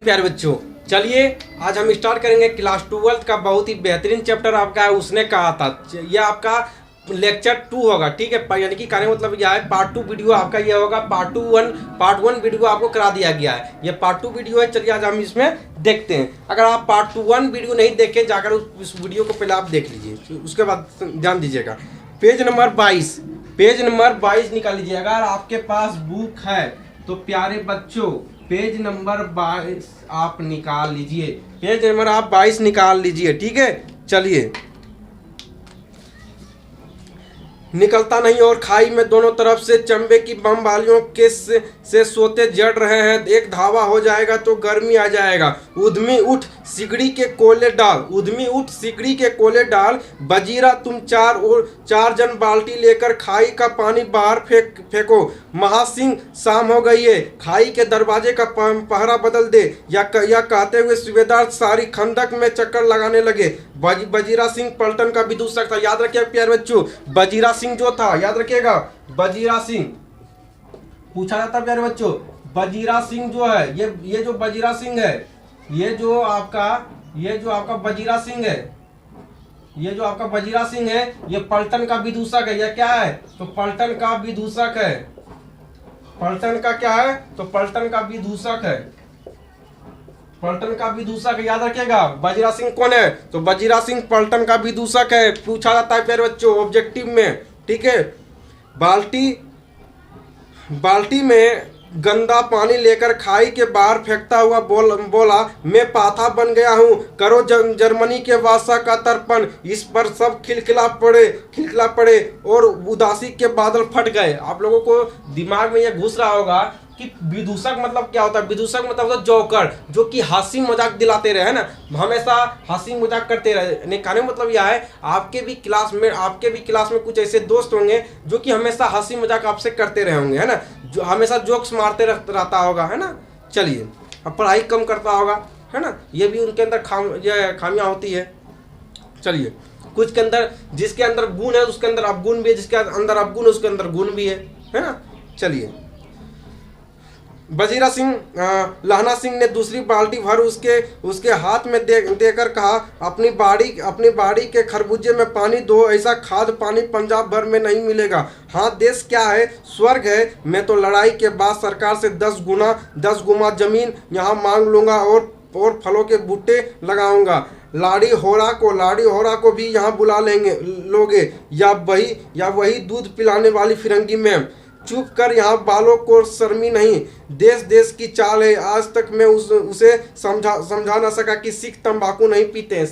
प्यारे बच्चों, चलिए आज हम स्टार्ट करेंगे क्लास 12th का बहुत ही बेहतरीन चैप्टर आपका है उसने कहा था। यह आपका लेक्चर 2 होगा, ठीक है। यानी कि कहने मतलब यह है पार्ट 2 वीडियो आपका ये होगा। पार्ट 1 वीडियो आपको करा दिया गया है, ये पार्ट 2 वीडियो है। चलिए आज हम इसमें देखते हैं। अगर आप पार्ट 1 वीडियो नहीं देखें, जाकर उस वीडियो को पहले आप देख लीजिए, उसके बाद ध्यान दीजिएगा। पेज नंबर 22 निकाल लीजिए। अगर आपके पास बुक है तो प्यारे बच्चों पेज नंबर 22 आप निकाल लीजिए। पेज नंबर आप 22 निकाल लीजिए, ठीक है। चलिए, निकलता नहीं और खाई में दोनों तरफ से चंबे की बम वालियों के से सोते जड़ रहे हैं। एक धावा हो जाएगा तो गर्मी आ जाएगा। उद्यमी उठ सिगड़ी के कोले डाल बजीरा तुम चार जन बाल्टी लेकर खाई का पानी बाहर फेंको। महासिंह शाम हो गई है, खाई के दरवाजे का पहरा बदल दे। या कहते हुए सूबेदार सारी खंदक में चक्कर लगाने लगे। बजीरा सिंह पलटन का विदूषक था। याद रखिए प्यारे बच्चों, बजीरा सिंह जो था, याद रखिएगा, बजीरा सिंह पूछा जाता है प्यारे बच्चों। बजीरा सिंह जो है, ये जो बजीरा सिंह है, ये जो आपका बजीरा सिंह है, ये पलटन का विदूषक है। यह क्या है? तो पलटन का विदूषक है। पलटन का क्या है? तो पलटन का विदूषक है। पलटन का विदूषक, याद रखिएगा। बजीरा सिंह कौन है? तो बजीरा सिंह पलटन का विदूषक है। पूछा जाता है प्यारे बच्चों ऑब्जेक्टिव में, ठीक है। बाल्टी में गंदा पानी लेकर खाई के बाहर फेंकता हुआ बोला मैं पाथा बन गया हूँ, करो जर्मनी के बादशाह का तर्पण। इस पर सब खिलखिला पड़े और उदासी के बादल फट गए। आप लोगों को दिमाग में यह घुस रहा होगा कि विदूषक मतलब क्या होता है। विदूषक मतलब होता जोकर, जो कि हंसी मजाक दिलाते रहे, है ना, हमेशा हंसी मजाक करते रहे। कहने मतलब यह है आपके भी क्लास में कुछ ऐसे दोस्त होंगे जो कि हमेशा हंसी मजाक आपसे करते रहे होंगे, है ना, जो हमेशा जोक्स मारते रहता होगा, है ना। चलिए, अब पढ़ाई कम करता होगा, है ना, ये भी उनके अंदर खामियां होती है। चलिए, कुछ के अंदर, जिसके अंदर गुण है उसके अंदर अवगुण भी है, जिसके अंदर अवगुण है उसके अंदर गुण भी है ना। चलिए, बजीरा सिंह लहना सिंह ने दूसरी बाल्टी भर उसके हाथ में देकर कहा अपनी बाड़ी के खरबूजे में पानी दो। ऐसा खाद पानी पंजाब भर में नहीं मिलेगा। हाँ, देश क्या है? स्वर्ग है। मैं तो लड़ाई के बाद सरकार से 10 गुना जमीन यहाँ मांग लूंगा और फलों के बूटे लगाऊंगा। लाड़ी होरा को भी यहाँ बुला लोगे, या वही दूध पिलाने वाली फिरंगी मैम। चुप कर, यहाँ बालों को शर्मी नहीं। देश की चाल है। आज तक मैं उसे समझा ना सका कि सिख तंबाकू नहीं पीते हैं।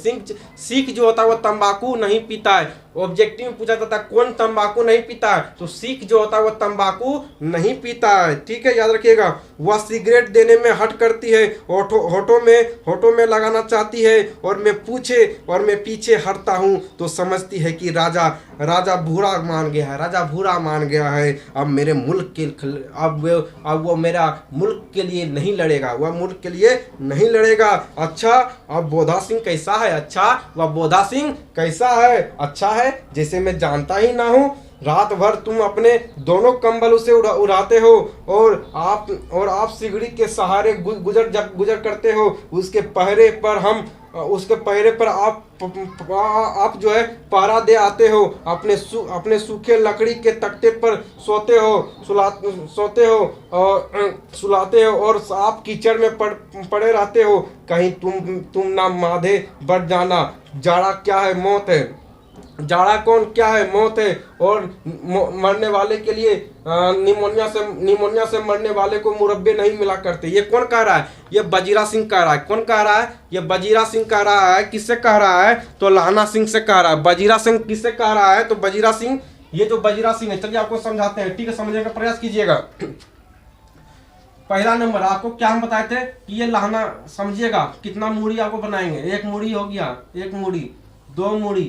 सिख जो होता है वो तंबाकू नहीं पीता है। ऑब्जेक्टिव में पूछा जाता है कौन तंबाकू नहीं पीता है, तो सिख जो होता है वो तंबाकू नहीं पीता है, ठीक है, याद रखिएगा। वह सिगरेट देने में हट करती है, होठों में लगाना चाहती है, और मैं पीछे हटता हूँ तो समझती है कि राजा भूरा मान गया है। अब मेरे मुल्क के अब वो मेरा मुल्क के लिए नहीं लड़ेगा, वह मुल्क के लिए नहीं लड़ेगा। अच्छा, अब बोधा सिंह कैसा है? अच्छा, वह बोधा सिंह कैसा है? अच्छा है, जैसे मैं जानता ही ना हूँ। रात भर तुम अपने दोनों कंबल उसे उड़ाते हो और आप सिगड़ी के सहारे गुजर करते हो। उसके पहरे पर आप जो है पहरा दे आते हो। अपने सूखे लकड़ी के तख्ते पर सोते हो और सुलाते हो और आप कीचड़ में पड़े रहते हो। कहीं तुम ना माधे बढ़ जाना। जाड़ा क्या है? मौत है। जाड़ा क्या है? मौत है। और मरने वाले के लिए निमोनिया से मरने वाले को मुरब्बे नहीं मिला करते। ये कौन कह रहा है? ये बजीरा सिंह कह रहा है। कौन कह रहा है? ये बजीरा सिंह कह रहा है। किससे कह रहा है? तो लहना सिंह से कह रहा है। बजीरा सिंह किससे कह रहा है? तो बजीरा सिंह, ये जो बजीरा सिंह है, चलिए आपको समझाते हैं, ठीक है, समझने का प्रयास कीजिएगा। पहला नंबर आपको क्या हम बताए थे कि ये लहना, समझिएगा कितना मूड़ी आपको बनाएंगे। 1 मूड़ी हो गया, 1 मूड़ी, 2 मूड़ी,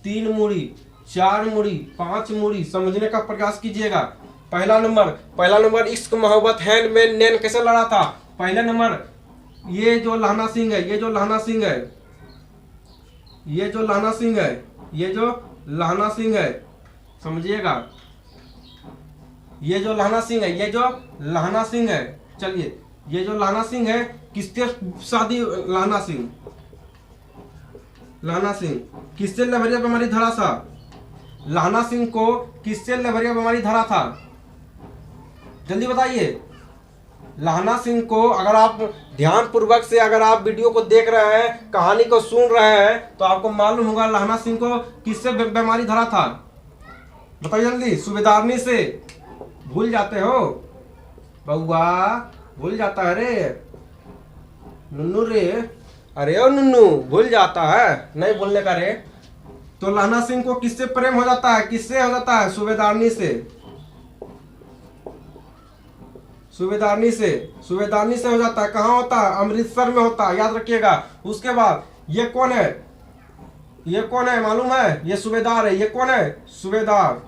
3 मूड़ी, 4 मूड़ी, 5 मूड़ी, समझने का प्रयास कीजिएगा। पहला नंबर इश्क मोहब्बत हैंड में नैन कैसे लड़ा था? पहला नंबर ये जो लहना सिंह है, समझिएगा, ये जो लहना सिंह है, चलिए, ये जो लहना सिंह है किससे शादी, लाना सिंह किससे लहरिया बीमारी धरा था? लाना सिंह को किससे लहरिया बीमारी धरा था? जल्दी बताइए। लाना सिंह को, अगर आप ध्यान पूर्वक से अगर आप वीडियो को देख रहे हैं, कहानी को सुन रहे हैं, तो आपको मालूम होगा लाना सिंह को किससे बीमारी धरा था। बताइए जल्दी। सूबेदारनी से। भूल जाते हो बउआ, भूल जाता है रे नुन्नू रे। अरे ओ नुन्नू, भूल जाता है, नहीं भूलने का रे। तो लाना सिंह को किससे प्रेम हो जाता है? किससे हो जाता है? सूबेदारनी से। सूबेदारनी से, सूबेदारनी से हो जाता है। कहाँ होता है? अमृतसर में होता है, याद रखिएगा। उसके बाद ये कौन है? ये कौन है मालूम है? ये सूबेदार है। ये कौन है? सूबेदार।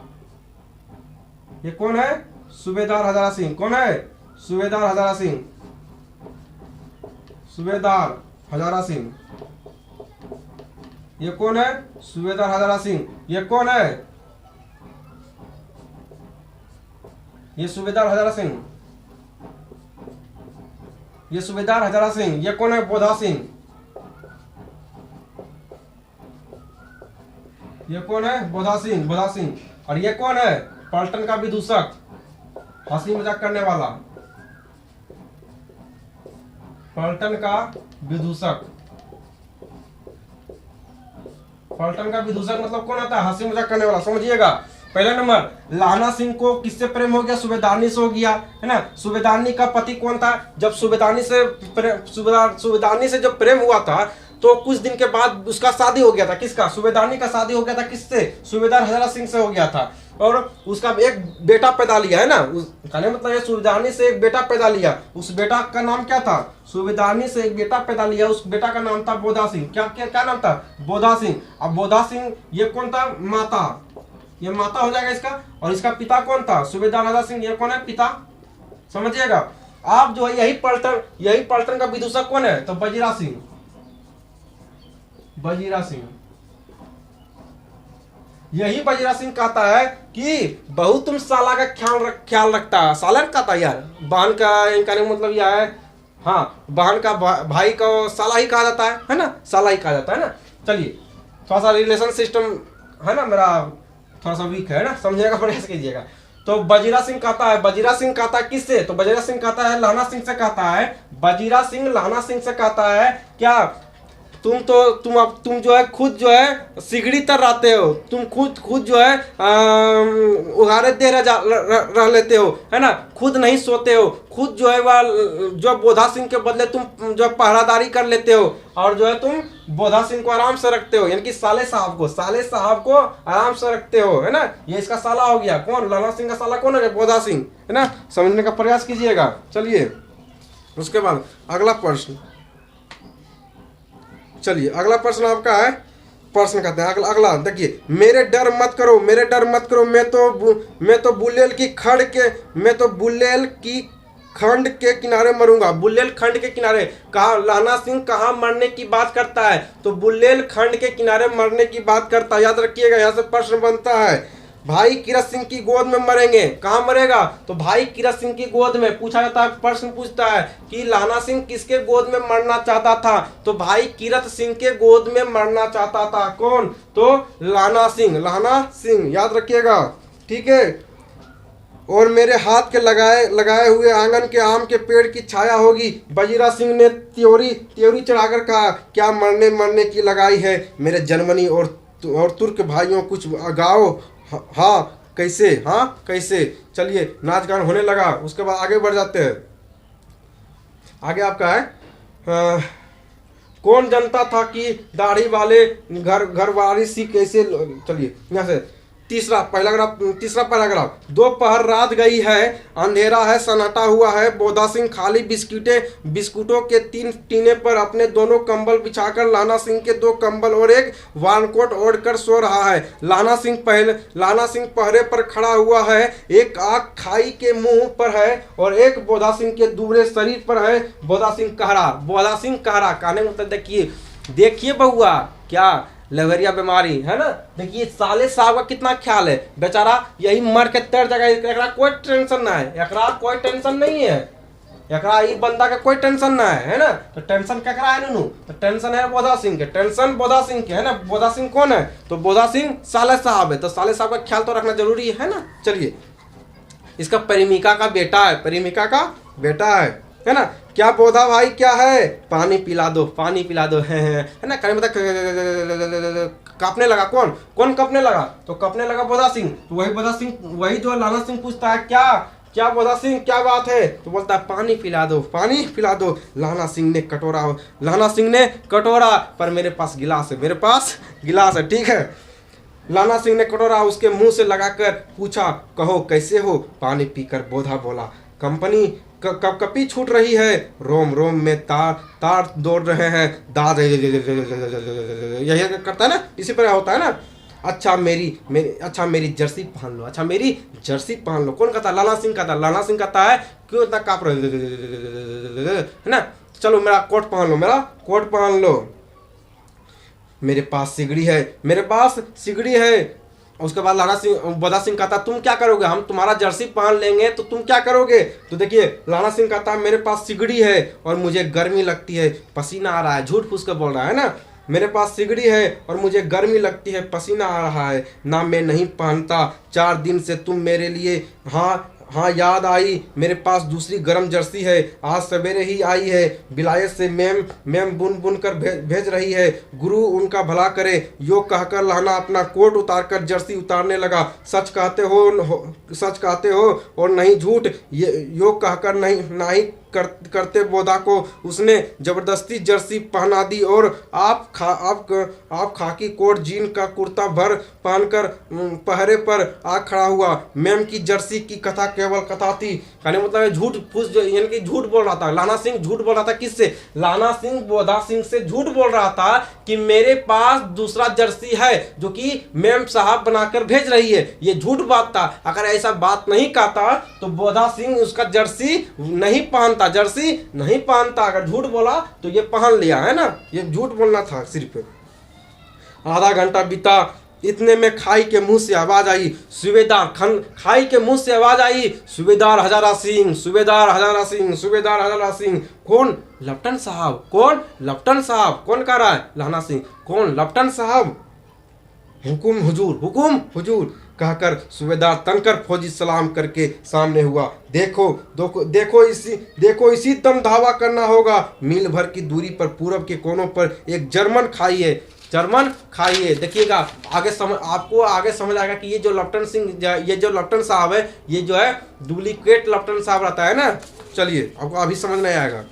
ये कौन है? सूबेदार हजारा सिंह। कौन है? सूबेदार हजारा सिंह। सूबेदार हजारा सिंह। ये कौन है? सूबेदार हजारा सिंह। ये कौन है? ये सूबेदार हजारा सिंह। ये सूबेदार हजारा सिंह। ये कौन है? बोधा सिंह। ये कौन है? बोधा सिंह। बोधा सिंह। और ये कौन है? पलटन का विदूषक, हंसी मजाक करने वाला, पलटन का विदूषक। पलटन का विदूषक मतलब कौन होता है? हंसी मजाक करने वाला। समझिएगा। पहला नंबर, लाना सिंह को किससे प्रेम हो गया? सूबेदारनी से हो गया, है ना। सूबेदारनी का पति कौन था? जब सूबेदारनी से जब प्रेम हुआ था, तो कुछ दिन के बाद उसका शादी हो गया था। किसका? सूबेदारनी का शादी हो गया था। किससे? सूबेदार हजारा सिंह से हो गया था। और उसका एक बेटा पैदा लिया, है ना। कहने मतलब ये सूबेदारनी से एक बेटा पैदा लिया। उस बेटा का नाम क्या था? सूबेदारनी से एक बेटा पैदा लिया, उस बेटा का नाम था बोधा सिंह। क्या क्या क्या नाम था? बोधा सिंह। अब बोधा सिंह ये कौन था? माता। ये माता हो जाएगा इसका। और इसका पिता कौन था? सूबेदार हजारा सिंह। ये कौन है? पिता। समझिएगा। आप जो है यही पलटन का विदूषक कौन है? तो बजीरा सिंह। बजीरा सिंह। यही बजीरा सिंह कहता है कि बहू तुम साला का ख्याल रखता है। साला कहता है यार, बहन का इनका मतलब यह है, हाँ, बहन का भाई को साला ही कहा जाता है ना। साला ही कहा जाता है ना। चलिए, थोड़ा सा रिलेशन सिस्टम है ना मेरा थोड़ा सा वीक है ना, समझिएगा, प्रयास कीजिएगा। तो बजीरा सिंह कहता है, बजीरा सिंह कहता है किससे? तो बजीरा सिंह कहता है लाना सिंह से कहता है। बजीरा सिंह लाना सिंह से कहता है क्या तुम जो है खुद जो है सिगड़ी तर रहते हो। तुम खुद जो है उघारे दे रह लेते हो, है ना। खुद नहीं सोते हो। खुद जो है वह जो बोधा सिंह के बदले तुम जो पहरादारी कर लेते हो। और जो है तुम बोधा सिंह को आराम से रखते हो, यानी कि साले साहब को आराम से रखते हो, है ना। ये इसका साला हो गया। कौन? लाना सिंह का साला कौन है? बोधा सिंह, है ना। समझने का प्रयास कीजिएगा। चलिए, उसके बाद अगला प्रश्न। चलिए, अगला प्रश्न आपका है। प्रश्न कहते हैं अगला देखिए, मेरे डर मत करो, मैं तो बुलेल की खंड के किनारे मरूंगा। बुलेल खंड के किनारे कहा लाना सिंह कहाँ मरने की बात करता है? तो बुलेल खंड के किनारे मरने की बात करता है। याद रखिएगा, यहाँ से प्रश्न बनता है। भाई कीरत सिंह की गोद में मरेंगे। कहाँ मरेगा? तो भाई कीरत सिंह की गोद में। पूछा जाता है, प्रश्न पूछता है कि लाना सिंह किसके गोद में मरना चाहता था? तो भाई कीरत सिंह के गोद में मरना चाहता था। कौन? तो लाना सिंह। याद रखिएगा, ठीक है। और मेरे हाथ के लगाए हुए आंगन के आम के पेड़ की छाया होगी। बजीरा सिंह ने त्योरी चढ़ाकर कहा, क्या मरने की लगाई है मेरे जर्मनी और तुर्क भाइयों, कुछ गाओ। हाँ कैसे। चलिए, नाच गान होने लगा। उसके बाद आगे बढ़ जाते हैं। आगे आपका है कौन जानता था कि दाढ़ी वाले घरवारी सी कैसे। चलिए यहाँ से तीसरा पैराग्राफ। दोपहर रात गई है, अंधेरा है, सन्नाटा हुआ है। बोधा सिंह खाली बिस्कुटों के 3 टीने पर अपने दोनों कंबल बिछाकर लाना सिंह के 2 कंबल और एक वानकोट ओढ़कर सो रहा है। लाना सिंह पहरे पर खड़ा हुआ है। एक आँख खाई के मुंह पर है और एक बोधा सिंह के दूसरे शरीर पर है। बोधा सिंह कह रहा कहने मतलब देखिए बहुआ, क्या लवेरिया बीमारी है ना। देखिए साले साहब का कितना ख्याल है, बेचारा यही मर के तर जगह। कोई टेंशन नहीं है, एकरा ई बंदा के कोई टेंशन ना है ना। तो टेंशन केकरा है नुनू, तो टेंशन है बोधा सिंह के, टेंशन बोधा सिंह के है ना। बोधा सिंह कौन है, तो बोधा सिंह साले साहब है, तो साले साहब का ख्याल तो रखना जरूरी है ना। चलिए, इसका प्रेमिका का बेटा है, प्रेमिका का बेटा है ना। क्या बोधा भाई क्या है, पानी पिला दो, पानी पिला दो, है ना। कहीं मतलब कांपने लगा, कौन कौन कांपने लगा, तो कांपने लगा बोधा सिंह। तो वही बोधा सिंह, वही जो लाना सिंह पूछता है क्या क्या बोधा सिंह क्या बात है, तो बोलता है पानी पिला दो, पानी पिला दो। लाना सिंह ने कटोरा पर मेरे पास गिलास है, मेरे पास गिलास है, ठीक है। लाना सिंह ने कटोरा उसके मुंह से लगाकर पूछा, कहो कैसे हो। पानी पीकर बोधा बोला, कंपनी कपकपी छूट रही है, रोम रोम में तार दौड़ रहे हैं, दाद यही करता है ना, इसी पर होता है ना। अच्छा मेरी जर्सी पहन लो, अच्छा मेरी जर्सी पहन लो। कौन कहता, लाना सिंह कहता। लाना सिंह कहता है क्यों इतना काँप रहे है ना, चलो मेरा कोट पहन लो, मेरा कोट पहन लो। मेरे पास सिगड़ी है, मेरे पास सिगड़ी है। उसके बाद बोधा सिंह कहता तुम क्या करोगे, हम तुम्हारा जर्सी पहन लेंगे तो तुम क्या करोगे। तो देखिए लाना सिंह कहता मेरे पास सिगड़ी है और मुझे गर्मी लगती है, पसीना आ रहा है। झूठ फूस कर बोल रहा है ना, मेरे पास सिगड़ी है और मुझे गर्मी लगती है, पसीना आ रहा है ना, मैं नहीं पहनता। 4 दिन से तुम मेरे लिए, हाँ याद आई, मेरे पास दूसरी गर्म जर्सी है, आज सवेरे ही आई है, विलायत से मैम बुन कर भेज रही है, गुरु उनका भला करे। यो कहकर लाना अपना कोट उतारकर जर्सी उतारने लगा। सच कहते हो और नहीं झूठ, यो कहकर नहीं करते बोधा को उसने जबरदस्ती जर्सी पहना दी और आप खाकी कोट जीन का कुर्ता भर पहनकर पहरे पर आ खड़ा हुआ। मैम की जर्सी की कथा केवल कथा थी, कहने मतलब झूठ फूस, यानी कि झूठ बोल रहा था। लाना सिंह झूठ बोल रहा था, किससे, लाना सिंह बोधा सिंह से झूठ बोल रहा था कि मेरे पास दूसरा जर्सी है जो कि मैम साहब बनाकर भेज रही है। ये झूठ बात था। अगर ऐसा बात नहीं कहता तो बोधा सिंह उसका जर्सी नहीं पहनता, जर्सी नहीं पहनता। अगर झूठ बोला तो ये पहन लिया है ना, ये झूठ बोलना था सिर्फ। आधा घंटा बीता, इतने में खाई के मुंह से आवाज आई, खाई के मुंह से आवाज आई, सूबेदार हजारा सिंह, सूबेदार हजारा सिंह, सूबेदार हजारा सिंह। कौन, लेफ्टिनेंट साहब। कौन, लेफ्टिनेंट साहब। कौन कह रहा है, लाना सिंह। कौन, लेफ्टिनेंट साहब। हुकुम हुजूर, हुकुम हुजूर कहकर सूबेदार तनकर फौजी सलाम करके सामने हुआ। देखो इसी दम धावा करना होगा। मील भर की दूरी पर पूरब के कोनों पर एक जर्मन खाई है, जर्मन खाइए। देखिएगा आपको आगे समझ आएगा कि ये जो लेफ्टिनेंट साहब है, ये जो है डुप्लीकेट लेफ्टिनेंट साहब रहता है ना। चलिए आपको अभी समझ नहीं आएगा,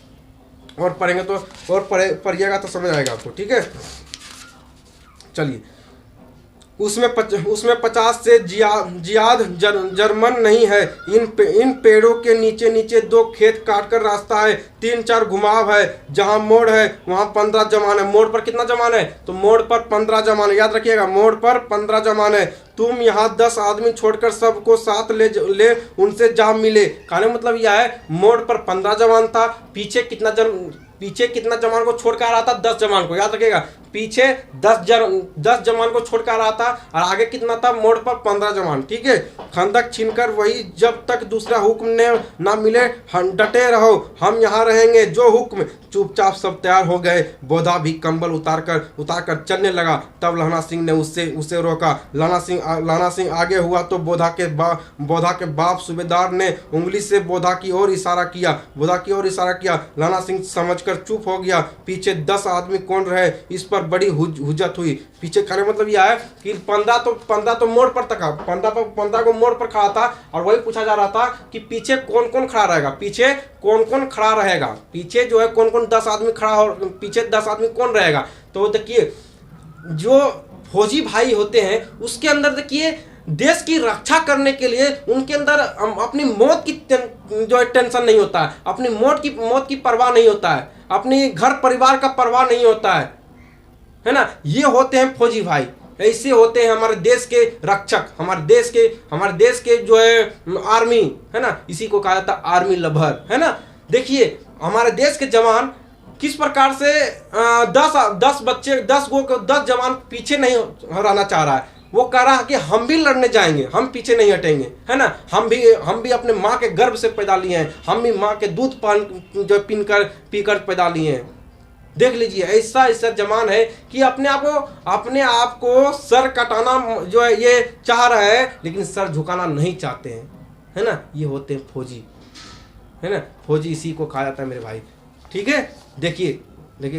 और पढ़ेंगे तो और पढ़िएगा तो समझ आएगा आपको, ठीक है। चलिए, उसमें 50 से जियाद जर्मन नहीं है। इन पेड़ों के नीचे 2 खेत काटकर रास्ता है, 3-4 घुमाव है, जहां मोड़ है वहां 15 जवान है। मोड़ पर कितना जवान है, तो मोड़ पर 15 जवान है, याद रखिएगा, मोड़ पर 15 जवान है। तुम यहाँ 10 आदमी छोड़कर सबको साथ ले उनसे जा मिले। कहने मतलब यह है, मोड़ पर 15 जवान था, पीछे कितना जवान को छोड़ कर आ रहा था, 10 जवान को, याद रखिएगा। पीछे 10 जवान को छोड़ कर आ रहा था और आगे कितना था, मोड़ पर 15 जवान, ठीक है। खंदक छीनकर वही, जब तक दूसरा हुक्म ने ना मिले डटे रहो, हम यहाँ रहेंगे, जो हुक्म। चुपचाप सब तैयार हो गए। बोधा भी कंबल उतारकर चलने लगा। तब लाना सिंह ने उसे रोका। लाना सिंह आगे हुआ तो बोधा के बाप सूबेदार ने उंगली से बोधा की ओर इशारा किया। लाना सिंह समझकर चुप हो गया। पीछे 10 आदमी कौन रहे, इस पर बड़ी हुज्जत हुई। पीछे खड़े मतलब यह है कि 15 तो मोड़ पर तक, 15 को मोड़ पर खड़ा था, और वही पूछा जा रहा था कि पीछे कौन कौन खड़ा रहेगा, पीछे कौन खड़ा रहेगा, पीछे जो है कौन 10 आदमी खड़ा हो, पीछे 10 आदमी कौन रहेगा। तो देखिए, जो फौजी भाई होते हैं उसके अंदर देखिए देश की रक्षा करने के लिए उनके अंदर अपनी मौत की जो है टेंशन नहीं होता है, अपनी मौत की परवाह नहीं होता है, अपनी घर परिवार का परवाह नहीं होता है ना। ये होते हैं फौजी भाई, ऐसे होते हैं हमारे देश के रक्षक, हमारे देश के जो है आर्मी है ना, इसी को कहा जाता है आर्मी लवर, है ना। देखिए हमारे देश के जवान किस प्रकार से 10 जवान पीछे नहीं रहना चाह रहा है, वो कह रहा है कि हम भी लड़ने जाएंगे, हम पीछे नहीं हटेंगे, है ना। हम भी अपने माँ के गर्भ से पैदा लिए हैं, हम भी माँ के दूध पान जो पीकर पैदा लिए हैं। देख लीजिए, ऐसा ऐसा जमान है कि अपने आप को सर कटाना जो है ये चाह रहा है, लेकिन सर झुकाना नहीं चाहते हैं, है ना। ये होते हैं फौजी, है ना। फौजी इसी को कहा जाता है मेरे भाई। ठीक है, देखिए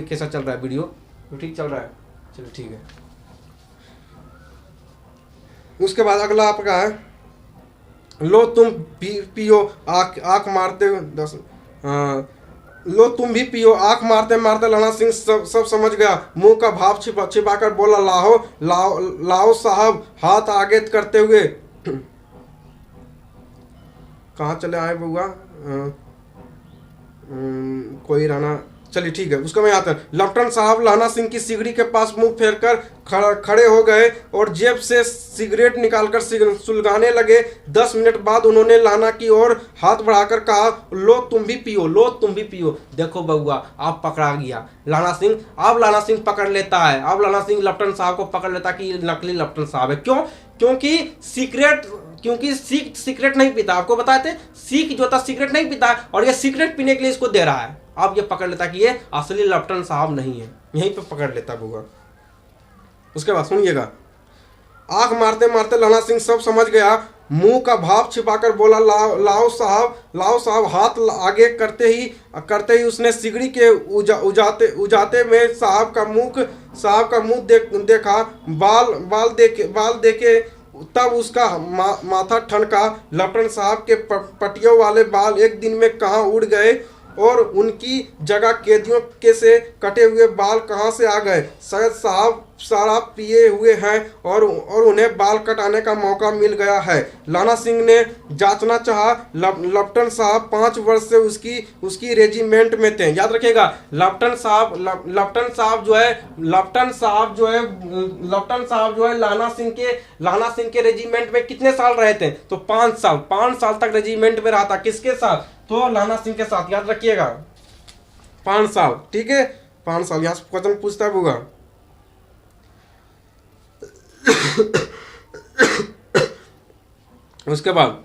कैसा चल रहा है वीडियो, तो ठीक चल रहा है, चलो ठीक है। उसके बाद अगला आपका है, लो तुम पियो आंख मारते लो तुम भी पियो आंख मारते मारते लाना सिंह सब समझ गया, मुंह का भाव छिपाकर बोला, लाओ साहब, हाथ आगे करते हुए। कहाँ चले आए बुआ, कोई राना, चलिए ठीक है, उसका मैं आता है। लेफ्टिनेंट साहब लाना सिंह की सिगड़ी के पास मुंह फेरकर खड़े हो गए और जेब से सिगरेट निकालकर सुलगाने लगे। 10 मिनट बाद उन्होंने लाना की ओर हाथ बढ़ाकर कहा, लो तुम भी पियो। देखो बउआ, आप पकड़ा गया लाना सिंह। अब लाना सिंह पकड़ लेता है, अब लाना सिंह लेफ्टिनेंट साहब को पकड़ लेता है कि ये नकली लेफ्टिनेंट साहब है। क्यों? क्योंकि सिख सिगरेट नहीं पीता। आपको बताए थे, सिख जो था सिगरेट नहीं पीता है, और ये सिगरेट पीने के लिए इसको दे रहा है। अब ये पकड़ लेता कि ये असली लेफ्टिनेंट साहब नहीं है, यहीं पे पकड़ लेता बुआ। उसके बाद सुनिएगा, आंख मारते मारते लाना सिंह सब समझ गया, मुंह का भाव छिपाकर बोला, लाओ साहब। हाथ आगे करते ही उसने सिगड़ी के उजाते में साहब का मुंह देखा, बाल देखे तब उसका माथा ठनका। लेफ्टिनेंट साहब के पटियों वाले बाल एक दिन में कहाँ उड़ गए और उनकी जगह कैदियों के से कटे हुए बाल कहाँ से आ गए। शायद साहब शराब पिए हुए हैं और उन्हें बाल कटाने का मौका मिल गया है। लाना सिंह ने जांचना चाहा। लेफ्टिनेंट साहब 5 वर्ष से उसकी रेजिमेंट में थे। याद रखिएगा, लेफ्टिनेंट साहब जो है लाना सिंह के रेजिमेंट में कितने साल रहे थे? तो 5 साल तक रेजिमेंट में रहा था। किसके साथ? तो लाना सिंह के साथ। याद रखिएगा, 5 साल। ठीक है, 5 साल। यहाँ से क्वेश्चन पूछता है होगा। उसके बाद,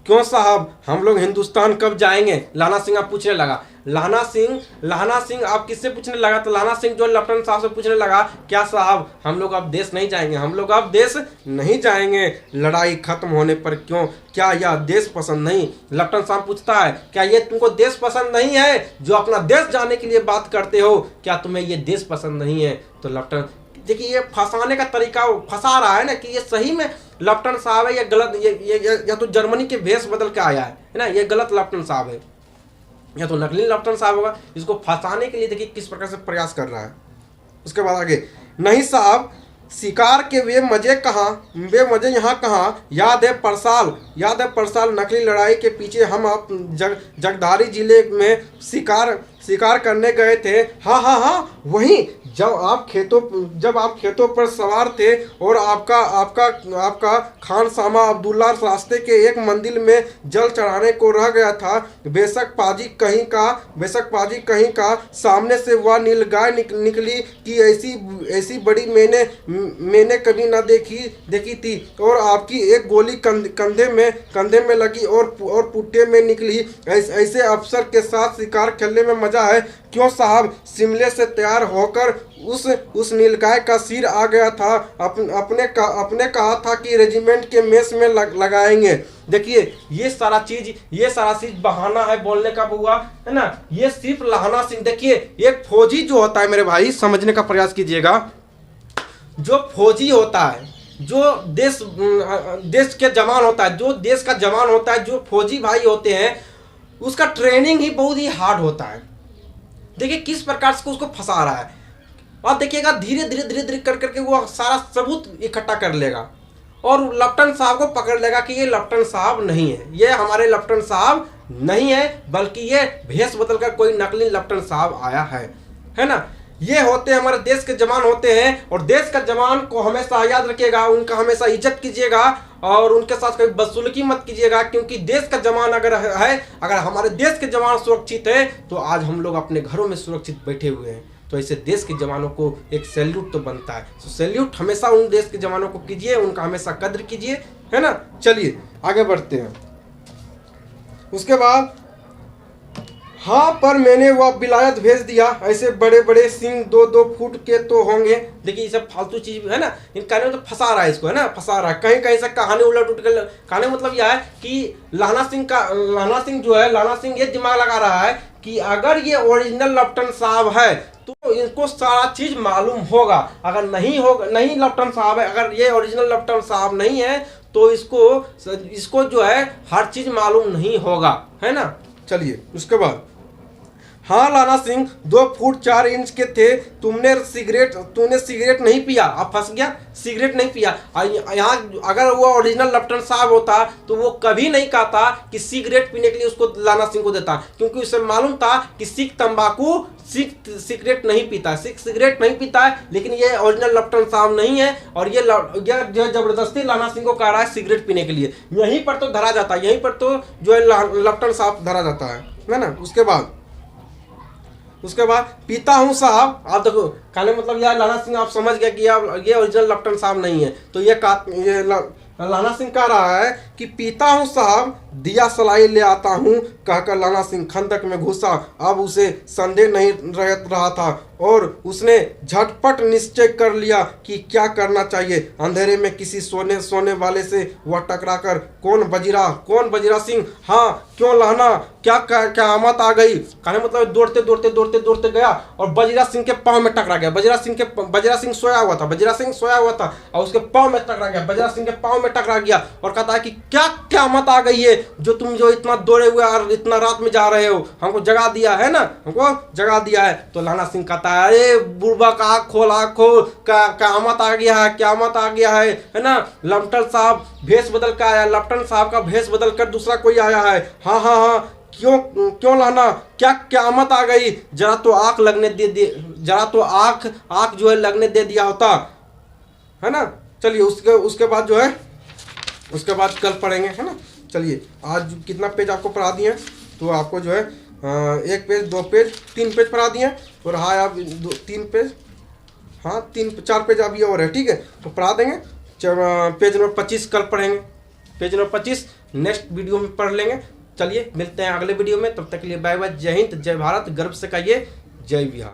क्यों साहब हम लोग हिंदुस्तान कब जाएंगे? लाना सिंह आप पूछने लगा। लाना सिंह आप किससे पूछने लगा? तो लाना सिंह जो लेफ्टिनेंट साहब से पूछने लगा, क्या साहब हम लोग अब देश नहीं जाएंगे? हम लोग अब देश नहीं जाएंगे लड़ाई खत्म होने पर। क्यों? क्या यह देश पसंद नहीं? लेफ्टिनेंट साहब पूछता है, क्या ये तुमको देश पसंद नहीं है जो अपना देश जाने के लिए बात करते हो? क्या तुम्हें ये देश पसंद नहीं है? तो लेफ्टिनेंट, देखिए ये फंसाने का तरीका, फंसा रहा है ना कि ये सही में लेफ्टिनेंट साहब है या गलत, ये या तो जर्मनी के भेष बदल के आया है ना, ये गलत लेफ्टिनेंट साहब है या तो नकली लेफ्टिनेंट साहब होगा। इसको फंसाने के लिए देखिए किस प्रकार से प्रयास कर रहा है। उसके बाद आगे, नहीं साहब शिकार के वे मजे यहाँ कहाँ? याद है परसाल नकली लड़ाई के पीछे हम आप जगधारी जिले में शिकार करने गए थे। हाँ वहीं जब आप खेतों पर सवार थे और आपका खान सामा अब्दुल्ला रास्ते के एक मंदिर में जल चढ़ाने को रह गया था। बेशक पाजी कहीं का सामने से वह नीलगाय निकली कि ऐसी बड़ी मैंने कभी न देखी थी, और आपकी एक गोली कंधे में लगी और पुट्टे में निकली। ऐसे अफसर के साथ शिकार खेलने में मजा है। क्यों साहब शिमले से तैयार होकर उस नीलगाय का सिर आ गया था। अपने कहा था कि रेजिमेंट के मेस में लगाएंगे। देखिए ये सारा चीज बहाना है बोलने का बुआ, है ना। ये सिर्फ लाना सिंह, देखिए एक फौजी जो होता है मेरे भाई, समझने का प्रयास कीजिएगा। जो फौजी होता है, जो देश के जवान होता है, जो देश का जवान होता है, जो फौजी भाई होते हैं, उसका ट्रेनिंग ही बहुत ही हार्ड होता है। देखिए किस प्रकार से उसको फंसा रहा है। और देखिएगा धीरे धीरे करके वो सारा सबूत इकट्ठा कर लेगा और लेफ्टिनेंट साहब को पकड़ लेगा कि ये लेफ्टिनेंट साहब नहीं है, ये हमारे लेफ्टिनेंट साहब नहीं है, बल्कि ये भेष बदलकर कोई नकली लेफ्टिनेंट साहब आया है ना। ये होते हमारे देश के जवान होते हैं, और देश का जवान को हमेशा याद रखिएगा, उनका हमेशा इज्जत कीजिएगा और उनके साथ कभी बदसलूकी मत कीजिएगा। क्योंकि देश का जवान अगर हमारे देश के जवान सुरक्षित है तो आज हम लोग अपने घरों में सुरक्षित बैठे हुए हैं। तो ऐसे देश के जवानों को एक सैल्यूट तो बनता है। तो सैल्यूट हमेशा उन देश के जवानों को कीजिए, उनका हमेशा कद्र कीजिए, है ना। चलिए आगे बढ़ते हैं। उसके बाद हाँ पर मैंने वह विलायत भेज दिया, ऐसे बड़े बड़े सिंह 2-2 फुट के तो होंगे। देखिए ये सब फालतू चीज है ना, इन कहने में तो फंसा रहा है इसको, है ना, फंसा रहा है। कहीं कहीं से कहानी उलट उलट कर, कहने मतलब यह है कि लाना सिंह जो है, लाना सिंह ये दिमाग लगा रहा है कि अगर ये ओरिजिनल लेफ्टिनेंट साहब है तो इनको सारा चीज मालूम होगा। अगर नहीं होगा, नहीं लेफ्टिनेंट साहब है, अगर ये ओरिजिनल लेफ्टिनेंट साहब नहीं है तो इसको जो है हर चीज मालूम नहीं होगा, है ना। चलिए उसके बाद हाँ लाना सिंह 2 फुट 4 इंच के थे, तूने सिगरेट नहीं पिया। अब फंस गया, सिगरेट नहीं पिया। यहाँ अगर वो ओरिजिनल लेफ्टिनेंट साहब होता तो वो कभी नहीं कहता कि सिगरेट पीने के लिए उसको लाना सिंह को देता, क्योंकि उसे मालूम था कि सिगरेट नहीं पीता, सिगरेट नहीं पीता है। लेकिन ये ओरिजिनल लेफ्टिनेंट साहब नहीं है और ये जो जबरदस्ती लाना सिंह को कह रहा है सिगरेट पीने के लिए। यहीं पर तो धरा जाता है, यहीं पर तो जो है लेफ्टिनेंट साहब धरा जाता है ना। उसके बाद पीता हूँ साहब। आप देखो कहने मतलब यार लाना सिंह आप समझ गए कि ये ओरिजिनल लेफ्टिनेंट साहब नहीं है। तो ये लाना सिंह कह रहा है कि पीता हूँ साहब, दिया सलाई ले आता हूँ, कहकर लाना सिंह खंदक में घुसा। अब उसे संदेह नहीं रहा था और उसने झटपट निश्चय कर लिया कि क्या करना चाहिए। अंधेरे में किसी सोने वाले से वह टकराकर कौन बजीरा सिंह, हाँ क्यों लाना, क्या क़यामत आ गई। कहने मतलब दौड़ते गया और बजीरा सिंह के पाँव में टकरा गया। बजीरा सिंह सोया हुआ था और उसके पाँव में टकरा गया। बजीरा सिंह के पाँव में टकरा गया और कहता है कि क्या क़यामत आ गई है जो तुम जो इतना दौड़े हुए और इतना रात में जा रहे हो, हमको जगा दिया है ना, हमको जगा दिया है। तो लाना सिंह कहता है अरे बुड़बक आँख खोल, क़यामत आ गया है ना। लेफ्टिनेंट साहब भेष बदल कर आया, लेफ्टिनेंट साहब का भेष बदल कर दूसरा कोई आया है। हाँ क्यों लाना, क्या क़यामत आ गई, जरा तो आँख जो है लगने दे दिया होता, है ना। चलिए उसके बाद जो है उसके बाद कल पढ़ेंगे, है ना। चलिए आज कितना पेज आपको पढ़ा दिए, तो आपको जो है 1 पेज 2 पेज 3 पेज पढ़ा दिए और हाँ आप 3 पेज, हाँ 4 पेज अभी और है, ठीक है, तो पढ़ा देंगे। पेज नंबर 25 कल पढ़ेंगे, पेज नंबर 25 नेक्स्ट वीडियो में पढ़ लेंगे। चलिए मिलते हैं अगले वीडियो में, तब तक के लिए बाय बाय, जय हिंद, जय भारत, गर्व से कहिए जय बिहार।